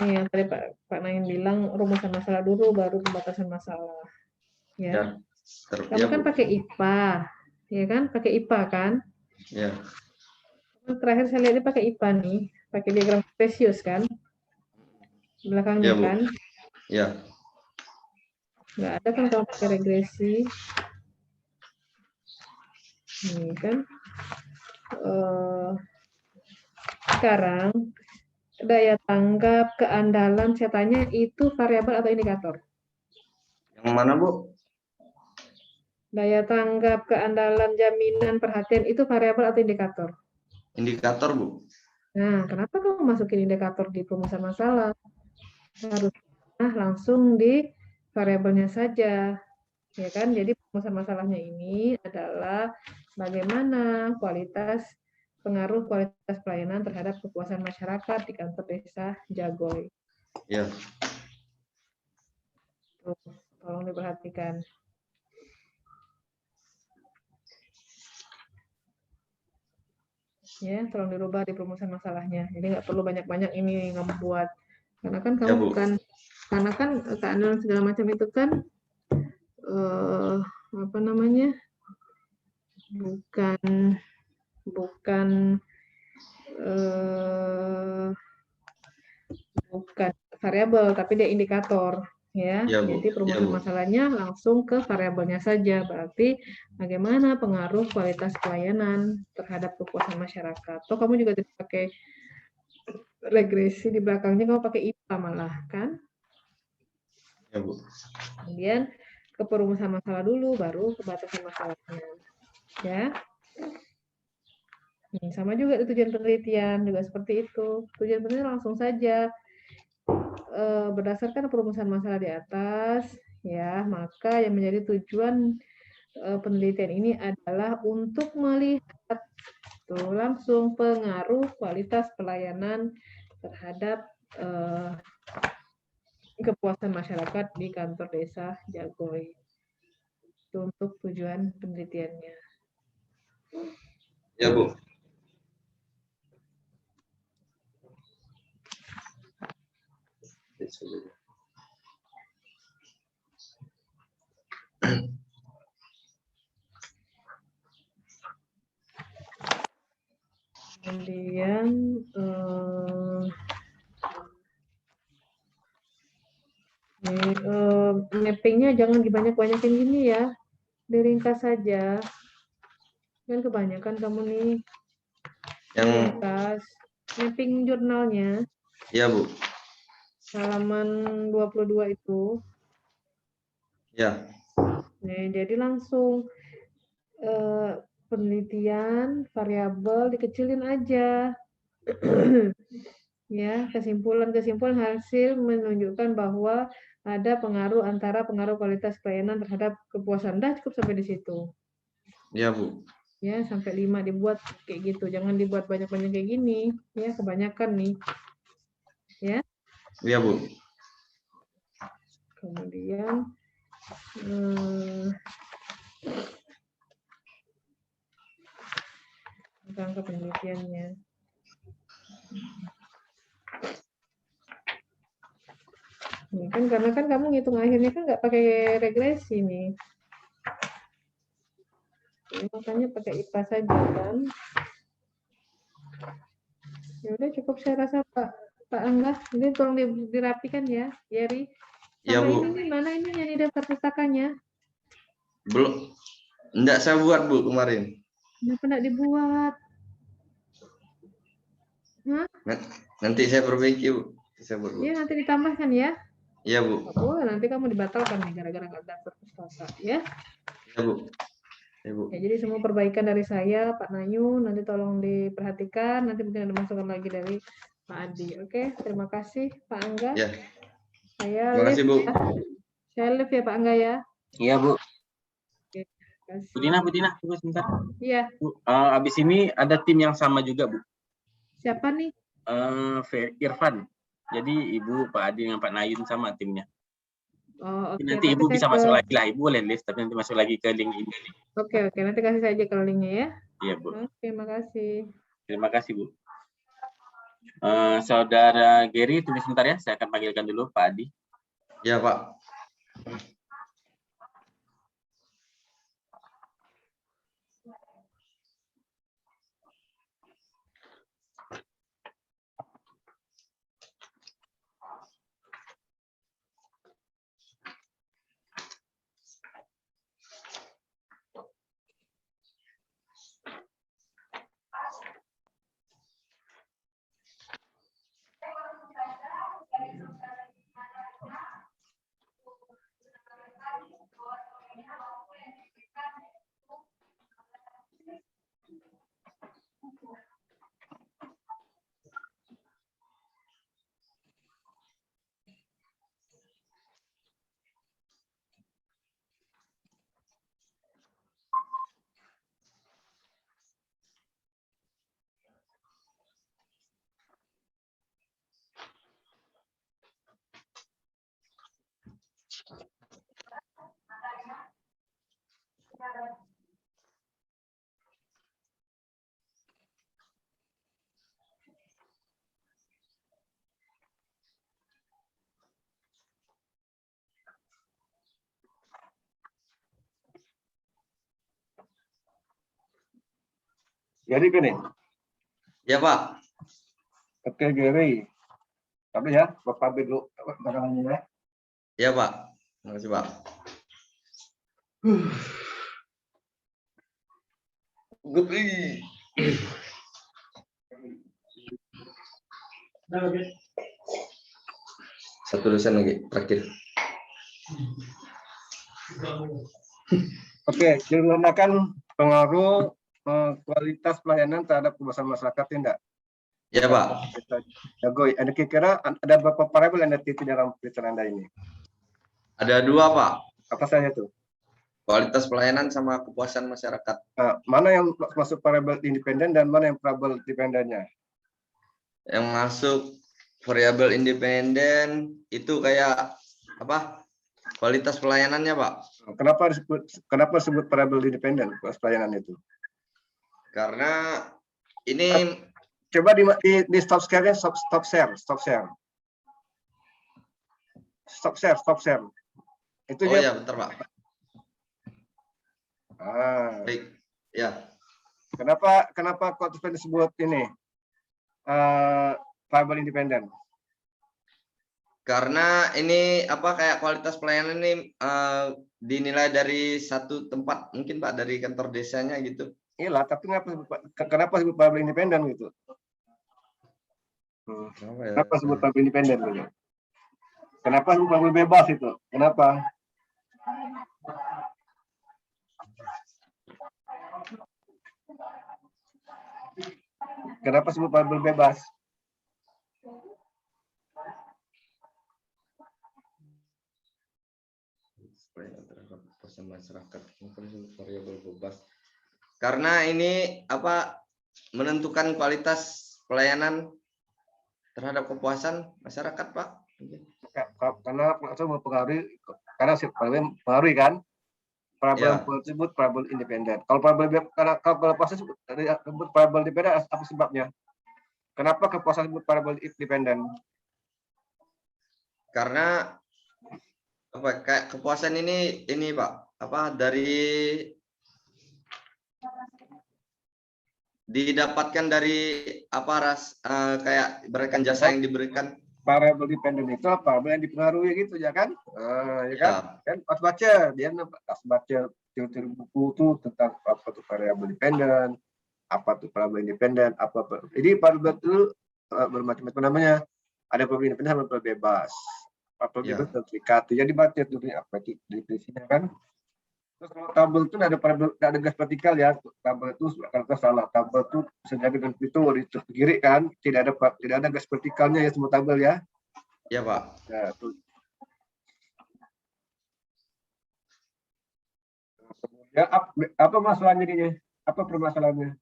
Yang tadi Pak Naim bilang rumusan masalah dulu, baru pembatasan masalah. Ya. Kamu kan pakai IPA, ya kan? Pakai IPA kan? Ya. Terakhir saya lihat ini pakai IPA nih, pakai diagram spesius kan? Belakangnya Ya, Bu. kan? Ya. Nggak ada kan kalau pakai regresi. Ini kan. Sekarang daya tanggap, keandalan, saya tanya itu variabel atau indikator? Yang mana, Bu? Daya tanggap, keandalan, jaminan, perhatian itu variabel atau indikator? Indikator, Bu. Nah, kenapa kamu masukin indikator di perumusan masalah? Harusnya langsung di variabelnya saja. Ya kan? Jadi perumusan masalahnya ini adalah bagaimana pengaruh kualitas pelayanan terhadap kepuasan masyarakat di kantor Desa Jagoy. Ya. Tuh, tolong diperhatikan. Ya, tolong dirubah di perumusan masalahnya. Jadi nggak perlu banyak-banyak ini ngebuat. Karena kan kamu Ya, Bu. bukan, karena kan keandalan segala macam itu kan apa namanya? Bukan variabel, tapi dia indikator. Ya, Ya, Bu. jadi perumusan Ya, Bu. masalahnya langsung ke variabelnya saja. Berarti bagaimana pengaruh kualitas pelayanan terhadap kepuasan masyarakat. Atau kamu juga tidak pakai regresi di belakangnya, kamu pakai IPA malah kan? Ya, Bu. Kemudian ke perumusan masalah dulu, baru ke batasan masalahnya. Ya. Sama juga tujuan penelitian juga seperti itu. Tujuan penelitian langsung saja berdasarkan perumusan masalah di atas, ya, maka yang menjadi tujuan penelitian ini adalah untuk melihat langsung pengaruh kualitas pelayanan terhadap kepuasan masyarakat di kantor Desa Jagoy. Itu untuk tujuan penelitiannya. Ya, Bu. Kemudian mappingnya jangan dibanyak-banyakin gini ya, diringkas saja. Kan kebanyakan kamu nih Yang ringkas. Mapping jurnalnya. Ya, Bu. Halaman 22 itu. Ya. Nih, jadi langsung penelitian variabel dikecilin aja. Ya, kesimpulan hasil menunjukkan bahwa ada pengaruh antara pengaruh kualitas pelayanan terhadap kepuasan. Dah, cukup sampai di situ. Iya, Bu. Ya, sampai 5 dibuat kayak gitu. Jangan dibuat banyak-banyak kayak gini. Ya, kebanyakan nih. Ya. Iya, Bu. Kemudian angka penelitiannya. Nih, kan karena kan kamu ngitung akhirnya kan nggak pakai regresi nih. Ya, makanya pakai IPA saja kan. Ya udah cukup saya rasa Pak Angga. Ini tolong dirapikan ya, Yeri. Iya, Sama Bu. ini mana ini yang di daftar pustakannya? Belum. Enggak saya buat, Bu, kemarin. Kenapa enggak dibuat? Hah? Nanti saya perbaiki, Bu. Saya buat, Bu. Ya, nanti ditambahkan ya. Iya, Bu. Oh, nanti kamu dibatalkan nih gara-gara nggak daftar pustaka ya. Iya, Bu. Iya, Bu. Ya, jadi semua perbaikan dari saya, Pak Nayu, nanti tolong diperhatikan. Nanti mungkin ada masukan lagi dari Pak Adi. Oke, terima kasih Pak Angga. Ya. Saya Terima kasih, live Bu. ya. Saya live ya Pak Angga ya. Iya, Bu. Oke, terima kasih. Bu Dina, tunggu sebentar. Iya. Bu, abis ini ada tim yang sama juga, Bu. Siapa nih? Irfan. Jadi Ibu, Pak Adi, dengan Pak Nayun sama timnya. Oh, oke. Nanti Ibu bisa masuk lagi lah. Ibu boleh list, tapi nanti masuk lagi ke link ini. Oke. Nanti kasih saja ke linknya ya. Iya, Bu. Oke, terima kasih. Terima kasih, Bu. Saudara Gary, tunggu sebentar ya. Saya akan panggilkan dulu Pak Adi. Ya, Pak. Jadi gini. Ya, Pak. Oke, Gary. Tapi ya, Bapak ambil dulu barangannya ya. Ya, Pak. Terima kasih, Pak. Gede. Satu dosen lagi, terakhir. Oke, digunakan pengaruh kualitas pelayanan terhadap kepuasan masyarakat tidak? Ya, Pak. Jago, Anda kira ada beberapa variabel yang ada dalam penelitian Anda ini? Ada 2, Pak. Apa saja itu? Kualitas pelayanan sama kepuasan masyarakat. Mana yang masuk variabel independen dan mana yang variabel dependennya? Yang masuk variabel independen itu kayak apa? Kualitas pelayanannya, Pak. Kenapa disebut variabel independen kualitas pelayanan itu? Karena ini coba di stop share-nya, stop share. Itu oh ya, bentar, Pak. Baik. Ya. Kenapa kualitas pelayanan disebut ini variabel independen? Karena ini apa kayak kualitas pelayanan ini dinilai dari satu tempat, mungkin Pak dari kantor desanya gitu. Iyalah, tapi kenapa disebut variabel independen gitu? Kenapa disebut variabel independen gitu? Kenapa disebut variabel bebas itu? Kenapa? Kenapa disebut variabel bebas? Terhadap kepuasan masyarakat, variabel bebas. Karena ini apa menentukan kualitas pelayanan terhadap kepuasan masyarakat, Pak. Karena langsung mempengaruhi, karena mempengaruhi kan. Variabel Ya. tersebut variabel independen. Kalau kalau proses disebut variabel independen, apa sebabnya? Kenapa kepuasan disebut variabel independen? Karena apa kayak kepuasan ini Pak, apa didapatkan dari apa kayak berikan jasa yang diberikan. Variabel dependen itu apa? Yang dipengaruhi gitu ya kan? Ya kan? Kan pas baca dia pas baca teori buku itu tentang apa tuh variabel dependen, apa tuh variabel independen, apa. Jadi variabel itu bermacam-macam namanya. Ada variabel independen sama variabel bebas. Variabel bebas terikat. Jadi baca tuh apa itu definisinya kan? Terus kalau tabel itu ada garis vertikal ya. Tabel itu kalau salah, tabel itu sengaja dengan itu di kiri kan, tidak ada garis vertikalnya ya semua tabel ya. Ya Pak. Ya, tuh. Kemudian apa masalahnya ini? Apa permasalahannya?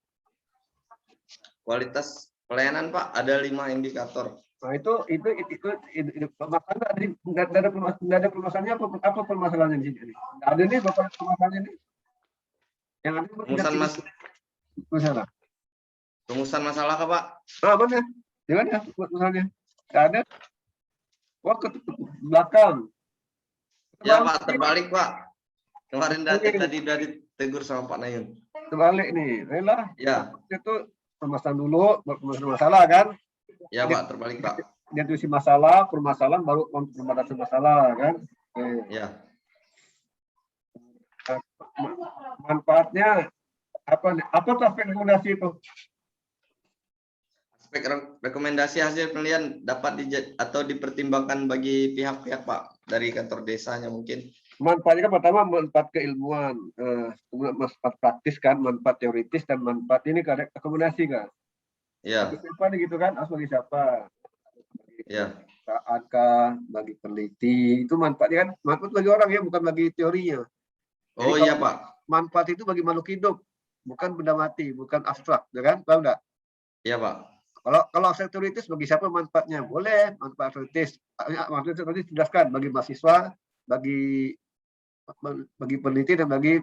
Kualitas pelayanan Pak ada 5 indikator. Nah itu masalah nggak ada permasalahannya apa permasalahannya di sini? Nggak ada nih bapak permasalahannya nih. Yang ada masalah. Rumusan masalah kah Pak? Mana? Di mana masalahnya? Nggak ada. Wah ke belakang. Ya Pak, terbalik Pak. Kemarin tadi udah ditegur sama Pak Nayun. Terbalik nih, rela. Ya. Itu permasalahan dulu, masalah kan? Ya Pak, terbalik Pak. Dia tulis masalah, permasalahan baru pembahasan masalah kan? Ya. Manfaatnya apa tuh aspek rekomendasi itu? Aspek rekomendasi hasil penilaian dapat atau dipertimbangkan bagi pihak-pihak Pak dari kantor desanya mungkin. Manfaatnya kan pertama manfaat keilmuan, manfaat praktis kan, manfaat teoritis dan manfaat ini kan rekomendasi kan. Ya. Bagi siapa nih gitu kan? Harus bagi siapa? Ya. Bagi peneliti itu manfaatnya kan, manfaat bagi orang ya, bukan bagi teorinya. Oh iya Pak. Manfaat itu bagi makhluk hidup, bukan benda mati, bukan abstrak, ya kan? Paham enggak? Iya Pak. Kalau aspek teoritis bagi siapa manfaatnya? Boleh manfaat teoritis. Maksudnya teoritis jelaskan bagi mahasiswa, bagi peneliti dan bagi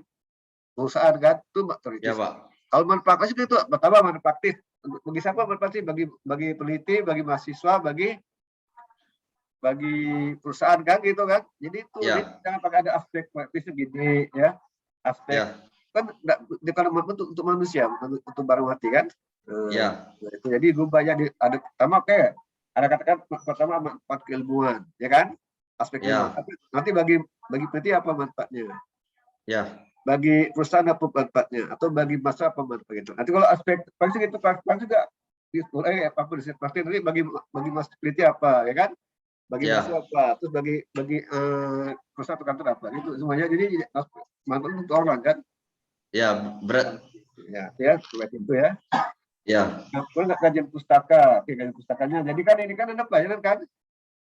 perusahaan kan, itu teoritis. Ya Pak. Kalau manfaat praktis itu pertama manfaat praktis. Bagi siapa manfaat praktis? Bagi peneliti, bagi mahasiswa, bagi perusahaan kan gitu kan. Jadi itu jangan pakai ada aspek praktis gini ya. Aspek kan bukan untuk manusia, untuk barang mati kan. Ya. Itu jadi rubahnya ada pertama kayak ada katakan pertama manfaat keilmuan ya kan, aspek ilmuwan. Nanti bagi peneliti apa manfaatnya, ya bagi perusahaan apa manfaatnya, atau bagi masa apa manfaatnya. Nanti kalau aspek praktis itu praktis juga pasti nanti bagi mas peneliti apa ya kan, bagi masa apa, terus bagi perusahaan atau kantor apa, itu semuanya. Jadi manfaat untuk orang kan ya, berat ya seperti itu ya. Ya. Kalau nggak kajian pustaka, kajian pustakanya. Jadi kan ini kan ada pelayanan kan?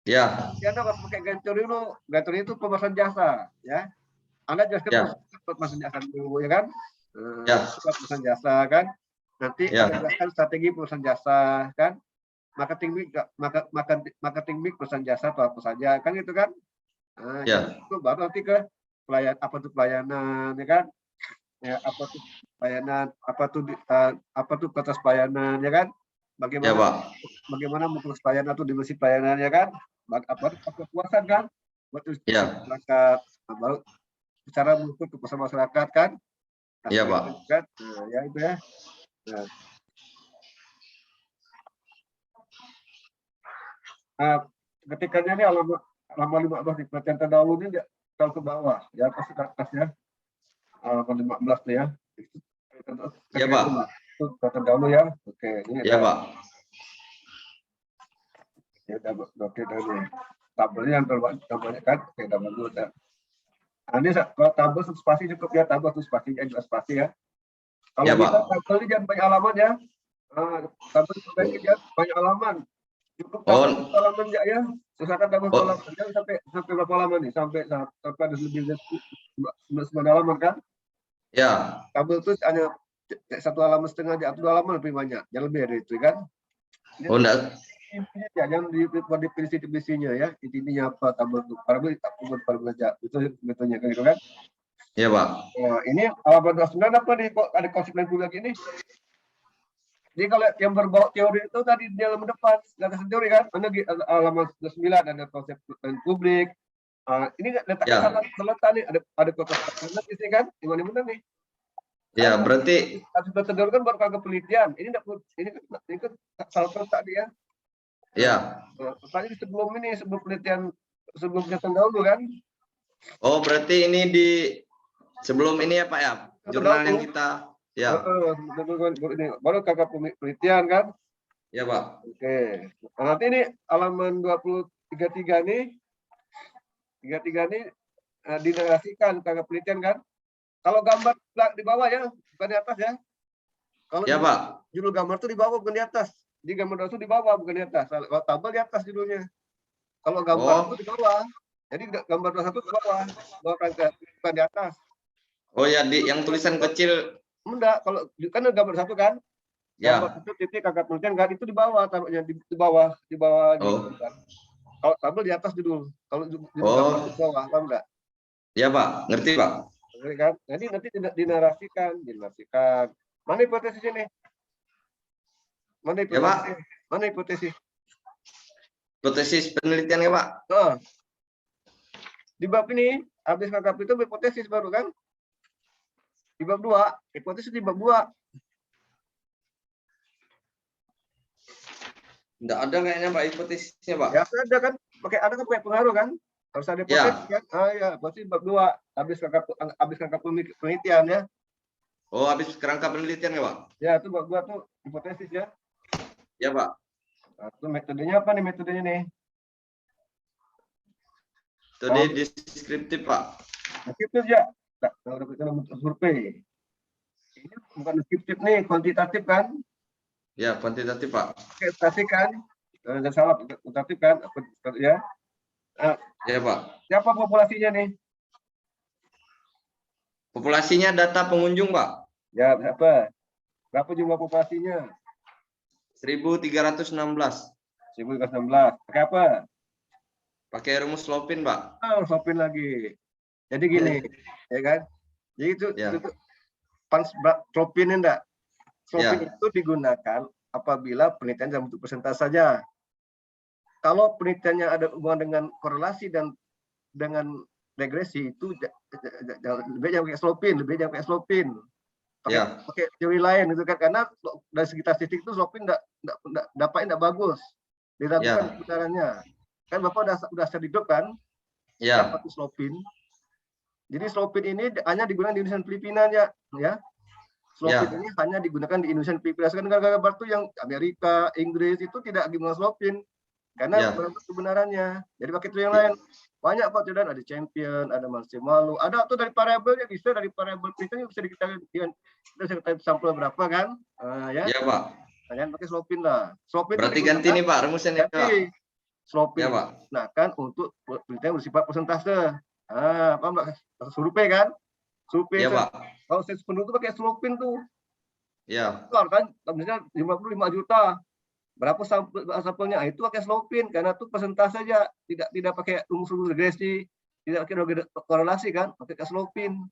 Ya. Ya, Anda nggak pakai gantori dulu. Gantori itu pemasaran jasa, ya. Anda jelaskan pemasaran jasa dulu, ya kan? Pemasaran jasa kan. Nanti Anda jelaskan strategi pemasaran jasa kan. Marketing mix pemasaran jasa atau apa saja kan gitu kan? Nah, itu baru nanti ke pelayanan, apa itu pelayanan, ya kan? Ya, apa tuh pelayanan, apa tuh batas pelayanan ya kan, bagaimana mengurus pelayanan atau dimensi pelayanan ya kan, apa kepuasan kan buat masyarakat, baru cara mengukur kepuasan masyarakat kan. Iya Pak. Ya itu ya. Nah, ketikanya ini halaman 15 di pelatihan terdahulu ini kalau ke bawah ya, kasih atasnya. 15 tuh ya. Iya Pak. Itu terdahulu ya. Oke, ini ya Pak. Ya oke dari tabelnya yang terbanyak kan. Oke, tabel dulu ya. Nah, ini kalau tabel satu spasi cukup ya, tabel satu spasi ya, dua spasi ya. Kalau kita tabel ini jangan banyak halaman ya. Tabel pendek ya, banyak halaman. Cukup Oh. tabel halaman ya. Usahakan tabel Oh. halaman jangan sampai berapa halaman nih? Sampai ada lebih dari 9 halaman kan? Ya. Tabel itu hanya 1,5 halaman aja, atau 2 halaman lebih banyak. Jangan lebih dari itu kan? Oh, enggak. Ya, jangan dibuat definisi-definisinya ya. Intinya apa tabel itu? Parabel belajar. Itu betulnya kan gitu kan? Ya, Pak. Nah, ini halaman 29 apa nih? Kok ada konsekuensi lagi ini? Jadi kalau yang berbau teori itu tadi di halaman depan, landasan teori kan, ada di halaman 9 ada konsep publik. Ini letaknya sangat terletak nih, ada kota di sini kan, di mana nih? Ya, berarti Kasus teori kan baru ke penelitian. Ini kan salah terletak dia. ya. Tadi sebelum penelitian, sebelum penelitian dahulu kan? Oh, berarti ini sebelum ini ya, Pak ya? Jurnal yang kita ya. Baru kakak penelitian kan? Ya, Pak. Oke. Nah, nanti ini halaman 233 nih. 33 nih dinarasikan kakak penelitian kan? Kalau gambar di bawah ya, bukan di atas ya. Kalau Ya, Pak. judul gambar tuh di bawah bukan di atas. Di gambar itu di bawah bukan di atas. Kalau tabel di atas judulnya. Kalau gambar itu di bawah. Jadi gambar 21 di bawah, bukan di atas. Oh ya, yang tulisan kecil. Enggak, kalau kan gambar 1 kan? Ya. Gambar itu titik kakak penelitian kan itu di bawah, taruhnya di bawah judul kan. Kalau tabel di atas judul. Kalau judul gambar di bawah, paham enggak? Ya, Pak. Ngerti, Pak. Kan? Jadi nanti tidak dinarasikan. Mana hipotesis ini? Mana hipotesis? Ya, Pak. Mana hipotesis? Hipotesis penelitian ya, Pak. Di bab ini habis kakap itu hipotesis baru kan? Di bab 2, hipotesis di bab 2. Enggak ada kayaknya, Pak, hipotesisnya, Pak. Ya ada kan? Ada kan pengaruh kan? Harus ada hipotesis kan? Ya, pasti bab 2 habis kakap penelitian ya. Oh, habis kerangka penelitian ya, Pak? Ya, itu bab 2 tuh hipotesis ya. Ya, Pak. Nah, itu metodenya apa nih metodenya nih? Metode deskriptif, Pak. Deskriptif ya. Nah, kalau kita membentuk survei. Ini bukan deskriptif nih, kuantitatif kan? Ya, kuantitatif, Pak. Kuantitatif kan? Jangan salah, kuantitatif kan? Ya. Ya, Pak. Siapa populasinya nih? Populasinya data pengunjung, Pak. Ya, berapa? Berapa jumlah populasinya? 1316. 1316. Pakai apa? Pakai rumus Slopin, Pak. Slopin lagi. Jadi gini, ya kan? Jadi itu Slopin enggak? Slopin itu digunakan apabila penelitian dalam bentuk persentase saja. Kalau penelitiannya ada hubungan dengan korelasi dan dengan regresi itu lebih jangan pakai Slopin. Pakai teori lain itu kan, karena dari segi statistik itu Slopin dapatnya enggak bagus. Diragukan kebenarannya. Kan Bapak udah cerdik kan? Ya. Dapat Slopin. Jadi Slopin ini hanya digunakan di Indonesia dan Filipina ya. Slopin ini hanya digunakan di Indonesia dan Filipina. Sekarang negara barat itu yang Amerika, Inggris itu tidak digunakan Slopin karena kebenarannya. Jadi pakai itu yang lain. Banyak kok tidak, ada champion, ada maksimal, ada tuh dari variabelnya bisa, dari variabel itu bisa kita sampel berapa kan? Ya. Ya, Pak. Jangan pakai Slopin lah. Slopin berarti ganti nih, Pak, rumusnya nih, Pak. Slopin digunakan untuk penelitian bersifat persentase. Apa Mbak? Survei kan? Survei. Ya, Pak. Kalau saya penuh itu pakai Slopin tuh. Ya. Kan misalnya 55 juta. Berapa sampelnya? Itu pakai Slopin karena itu persentase saja, tidak pakai rumus-rumus regresi, tidak pakai korelasi kan? Pakai Slopin.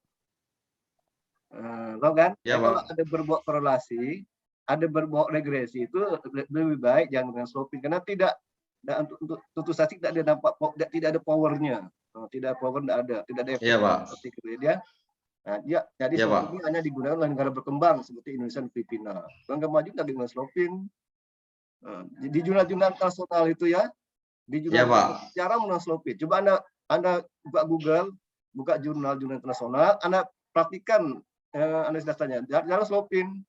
Tahu kan? Ya, kalau ada berbau korelasi, ada berbau regresi itu lebih baik jangan dengan Slopin karena tidak untuk tentu saja tidak ada dampak, tidak ada powernya, tidak ada power, tidak ada efek. Iya, Pak. Seperti itu dia. Nah, jadi Slopin ini hanya digunakan oleh negara berkembang seperti Indonesia dan Filipina. Negara maju tidak dengan Slopin. Di jurnal-jurnal internasional itu ya, di jurnal cara menggunakan Slopin. Coba Anda buka Google, buka jurnal-jurnal internasional, Anda praktikan analisis datanya. Jangan Slopin.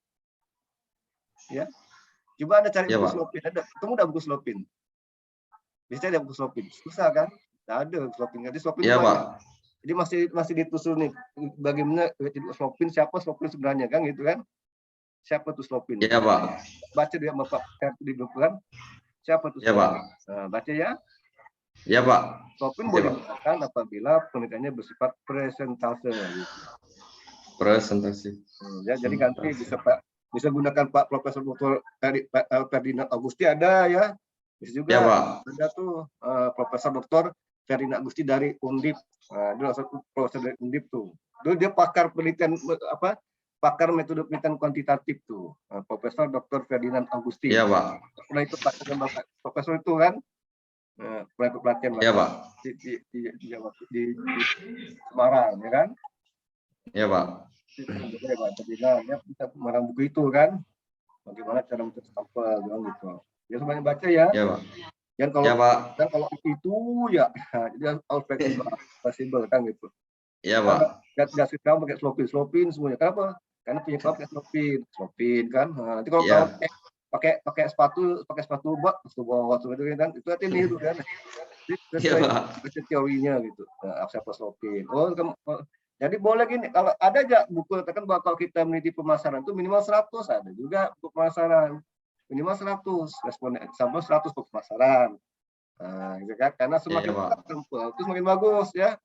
Ya. Coba Anda cari buku Slopin. Ketemu ada buku Slopin. Bisa ada buku Slopin. Susah kan? Tidak ada Slopin. Jadi Slopin banyak. Jadi masih ditelusuri nih bagaimana Slopin, siapa Slopin sebenarnya kan gitu kan? Siapa tuh Slopin? Ya, Pak. Baca dia Bapak di buku kan? Siapa tuh Ya, Slopin? Pak. Nah, baca ya. Ya, Pak. Slopin Ya, boleh Pak. digunakan apabila penelitiannya bersifat presentase. Gitu. Presentasi. Ya, jadi ganti bisa Pak, bisa gunakan Pak Profesor Dr. Ferdinand Agusti ada ya. Bisa juga Ya, Pak. ada tuh Profesor Dr. Ferdinand Agusti dari Undip. Nah, dia satu profesor dari Undip tuh. Dia pakar penelitian apa? Pakar metode penelitian kuantitatif tuh. Profesor Dr. Ferdinand Agusti. Ya, Pak. Pernah ikut pelatihan Bapak Profesor itu kan? Pernah ikut pelatihan Ya, Bapak Pak. di Semarang ya kan? Ya, Pak. Dia bisa mengarang buku itu kan? Bagaimana cara mencari sampel gitu. Ya semuanya baca ya. Ya, Pak. Dan kalau Ya, Pak. dan kalau itu ya dia harus fleksibel kan gitu. Ya, Pak. Gas kita pakai slopin semuanya. Kenapa? Karena punya kawan pakai slopin kan. Nah, nanti kalau Ya. pakai sepatu bot seperti itu kan. Itu hati nih itu kan. Ya, Pak. Itu teorinya gitu. Nah, siapa slopin. Jadi boleh gini, kalau ada aja buku katakan bahwa kalau kita meneliti pemasaran itu minimal 100, ada juga buku pemasaran minimal 100 responden sampai 100 buku pemasaran. Nah, gitu kan? Karena semakin sampel itu semakin bagus ya.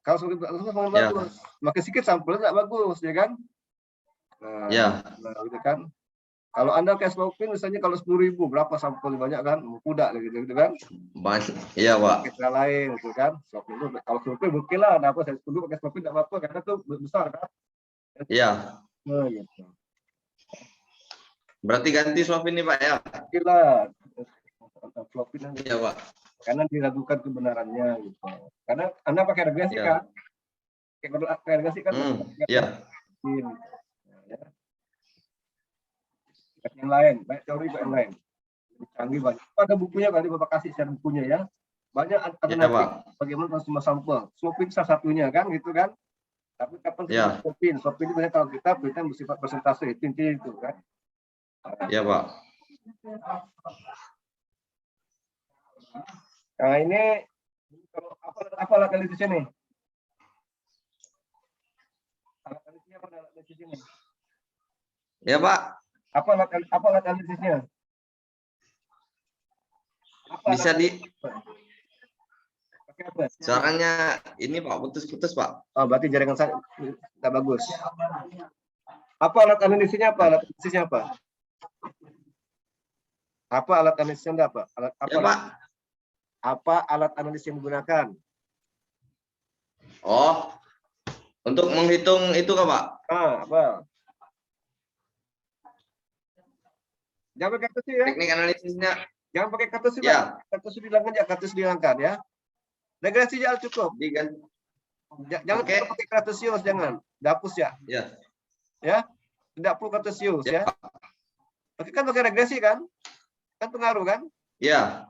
Kalau semakin bagus, makin sedikit sampelnya tidak bagus ya kan. Nah, gitu kan. Kalau Anda kayak slopin misalnya kalau 10.000 berapa sampel banyak kan? Kuda gitu kan. Banyak. Iya, Pak. Kita lain gitu kan. Slopin itu kalau slopin oke lah, nah apa saya dulu pakai slopin enggak apa-apa karena itu besar kan. Iya. Nah, gitu. Berarti ganti slopin nih, Pak ya. Gila. Slopin Iya, Pak. Karena diragukan kebenarannya gitu. Karena Anda pakai regresi kan? Pakai regresi kan? Iya. Yang lain, banyak teori yang lain. Canggih banyak. Ada bukunya kali Bapak kasih share bukunya ya. Banyak alternatif bagaimana semua sampel. Slopin salah satunya kan gitu kan. Tapi kapan slopin? Slopin itu kalau kita penelitian bersifat persentase itu kan. Iya, Pak. Nah, ini apa alat analisisnya nih? Alat analisisnya apa alat analisisnya nih? Ya, Pak. Apa alat analisisnya? Bisa pakai apa? Suaranya ini Pak, putus-putus Pak. Oh, berarti jaringan saya tidak bagus. Apa alat analisisnya apa? Alat analisisnya apa? Apa alat analisisnya apa? Pak. Apa alat analisis yang digunakan? Oh, untuk menghitung itu kah Pak? Apa? Jangan pakai kartu ya. Teknik analisisnya. Jangan pakai kartu ya. Kartu dihilangkan ya. Regresi aja cukup. Jangan pakai kartesius, jangan. Dihapus ya. Ya. Ya. Tidak perlu kartesius ya. Tapi kan pakai regresi kan? Kan pengaruh kan? Iya.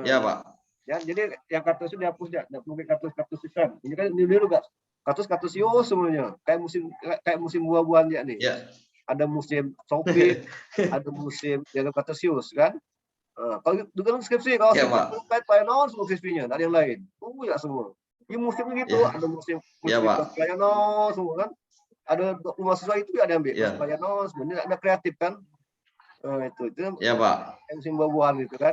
Ya, Pak. Ya, jadi yang kartesius dihapus ya. Tidak perlu pakai kartesiusan. Ini kan dulu enggak. Kartesius semuanya. Kayak musim buah-buahan ya nih. Ya. Ada musim Sophie, ada musim yang kartesius kan. Kalau dengan skripsi kalau Payanon semua skripsinya, ada yang lain. Ya semua. Di musim gitu ada musim Payanon semua kan. Ada mahasiswa itu ada yang ambil Payanon sebenarnya ada kreatif kan. Itu ya Pak. Musim buah-buahan itu kan.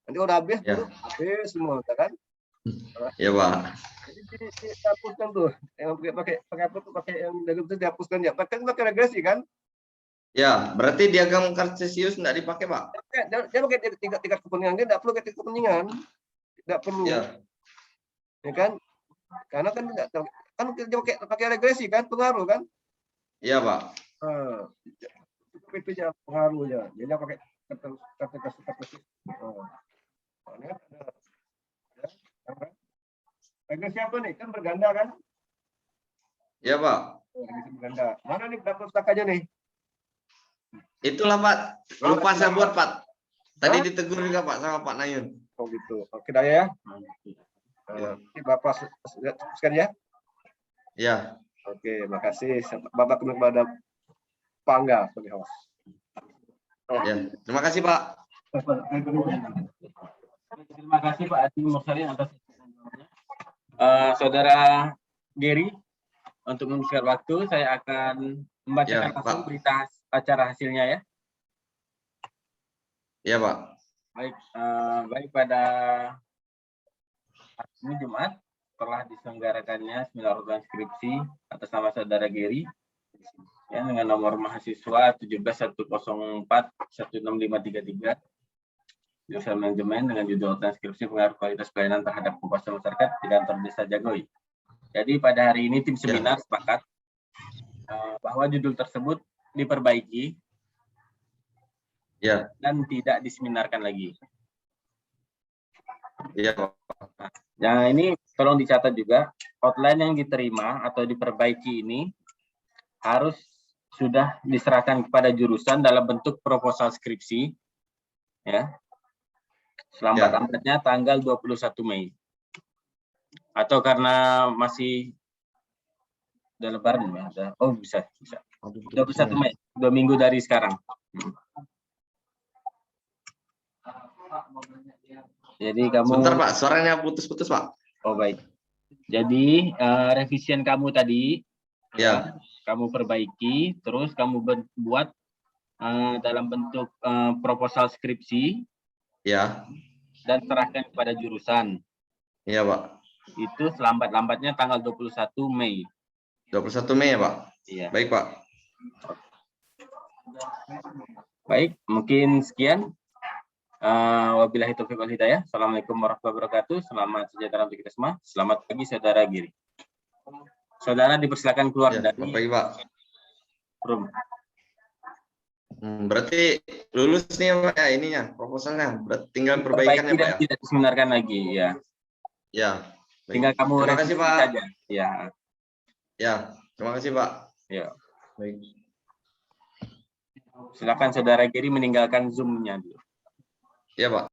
Nanti udah habis habis semua kan. Ya Pak. Jadi dihapuskan tuh. Yang pakai apa tuh pakai yang dari itu dihapuskan ya. Pakai regresi kan. Ya, berarti diagram kartesius enggak dipakai, Pak? Dia pakai tingkat kepentingan, dia tidak perlu tingkat kepentingan. Tidak perlu. Ya kan? Karena kan enggak dia pakai regresi kan, pengaruh kan? Iya, Pak. Itu aja pengaruhnya. Jadi dia pakai kartesius. Regresi apa nih? Kan berganda kan? Iya, Pak. Regresi berganda. Mana nih dapat pustakanya nih? Itulah Pak, lupa saya buat Pak. Tadi ditegur juga Pak sama Pak Nayun. Oh gitu. Oke dah ya. Bapak sekalian ya. Ya. Oke, makasih. Bapak kepada Pak Angga sebagai host. Ya, terima kasih Pak. Terima kasih Pak Adi Mursalin atas Saudara Gary. Untuk mengisi waktu, saya akan membacakan berita acara hasilnya ya. Iya, Pak. Baik pada hari ini Jumat telah diselenggarakannya seminar transkripsi atas nama saudara Geri ya, dengan nomor mahasiswa 17.104.16533 jurusan manajemen dengan judul transkripsi pengaruh kualitas pelayanan terhadap kepuasan masyarakat di kantor desa Jagoi. Jadi pada hari ini tim seminar sepakat bahwa judul tersebut diperbaiki dan tidak diseminarkan lagi. Iya, Pak. Nah, ini tolong dicatat juga, outline yang diterima atau diperbaiki ini harus sudah diserahkan kepada jurusan dalam bentuk proposal skripsi, ya, selambat-lambatnya tanggal 21 Mei. Atau karena masih udah lebaran ya, bisa. 21 Mei, 2 minggu dari sekarang. Jadi kamu. Sebentar, Pak, suaranya putus-putus, Pak. Oh, baik. Jadi revisian kamu tadi kamu perbaiki, terus kamu buat dalam bentuk proposal skripsi dan serahkan kepada jurusan. Iya, Pak. Itu selambat-lambatnya tanggal 21 Mei. 21 Mei ya, Pak? Iya. Baik, Pak. Baik, mungkin sekian. Wabillahi taufiq wal hidayah. Assalamualaikum warahmatullahi wabarakatuh. Selamat sejahtera untuk kita semua. Selamat pagi saudara Giri. Saudara dipersilakan keluar dari pagi, Pak. room. Berarti lulus nih Pak ya ininya proposalnya. Berarti tinggal perbaikannya Pak ya. Tidak diseminarkan lagi ya. Ya. Tinggal kamu terima kasih Pak. Saja. Ya. Ya, terima kasih Pak. Ya. Baik. Silakan saudara Giri meninggalkan Zoom-nya dulu. Iya, Pak.